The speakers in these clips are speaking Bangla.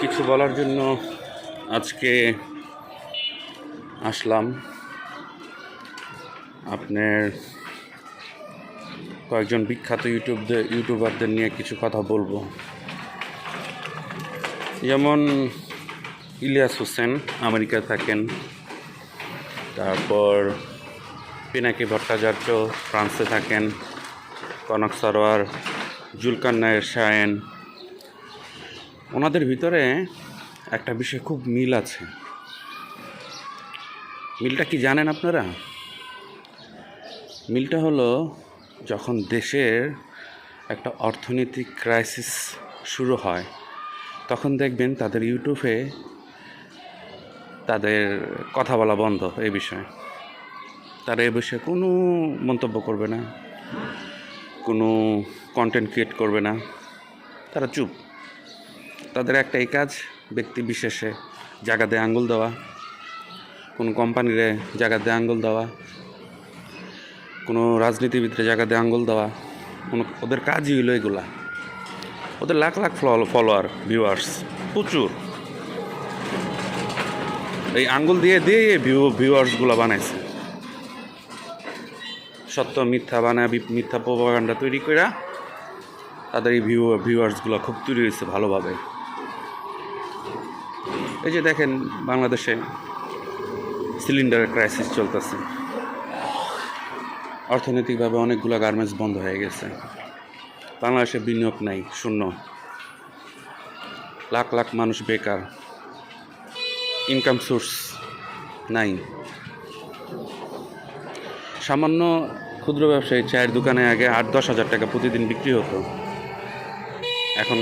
কিছু বলার জন্য আজকে আসলাম। আপনার কয়েকজন বিখ্যাত ইউটিউবারদের নিয়ে কিছু কথা বলবো। যেমন ইলিয়াস হোসেন আমেরিকায় থাকেন, তারপর পিনাকি ভট্টাচার্য ফ্রান্সে থাকেন, কনক সরোয়ার, জুলকার নায়ের শায়েন। ওনাদের ভিতরে একটা বিষয় খুব মিল আছে। মিলটা কি জানেন আপনারা? মিলটা হলো, যখন দেশের একটা অর্থনৈতিক ক্রাইসিস শুরু হয় তখন দেখবেন তাদের ইউটিউবে তাদের কথা বলা বন্ধ। এই বিষয়ে তারা এই বিষয়ে কোনো মন্তব্য করবে না, কোনো কন্টেন্ট ক্রিয়েট করবে না, তারা চুপ। তাদের একটাই কাজ, ব্যক্তি বিশেষে জায়গা দিয়ে আঙ্গুল দেওয়া, কোনো কোম্পানিরে জায়গা দিয়ে আঙ্গুল দেওয়া, কোনো রাজনীতিবিদরে জায়গা দিয়ে আঙ্গুল দেওয়া। ওদের কাজই হইলো এগুলা। ওদের লাখ লাখ ফলোয়ার, ভিউয়ার্স প্রচুর। এই আঙ্গুল দিয়ে দিয়ে ভিউয়ার্সগুলো বানাইছে। সত্য মিথ্যা বানায়, মিথ্যা প্রোপাগান্ডা তৈরি করে তাদের এই ভিউয়ার্সগুলো খুব তৈরি হয়েছে ভালোভাবে। এই যে দেখেন, বাংলাদেশে সিলিন্ডারের ক্রাইসিস চলতেছে, অর্থনৈতিকভাবে অনেকগুলো গার্মেন্টস বন্ধ হয়ে গেছে, বাংলাদেশে বিনিয়োগ নাই, শূন্য, লাখ লাখ মানুষ বেকার, ইনকাম সোর্স নাই। সামান্য ক্ষুদ্র ব্যবসায়ী চায়ের দোকানে আগে 8-10 হাজার টাকা প্রতিদিন বিক্রি হতো। এখন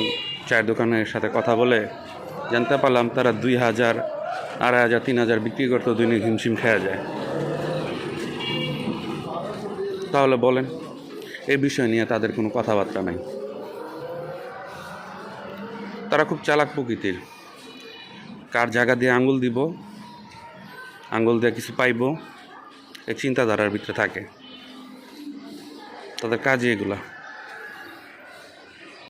চায়ের দোকানের সাথে কথা বলে জানতে পারলাম তারা 2,000, 2,500, 3,000 বিক্রি করতে দৈনিক হিমশিম খেয়া যায়। তাহলে বলেন, এই বিষয় নিয়ে তাদের কোনো কথাবার্তা নাই। তারা খুব চালাক প্রকৃতির। কার জায়গা দিয়ে আঙ্গুল দিব, আঙ্গুল দিয়ে কিছু পাইব, এই চিন্তাধারার ভিতরে থাকে। তাদের কাজই এগুলা।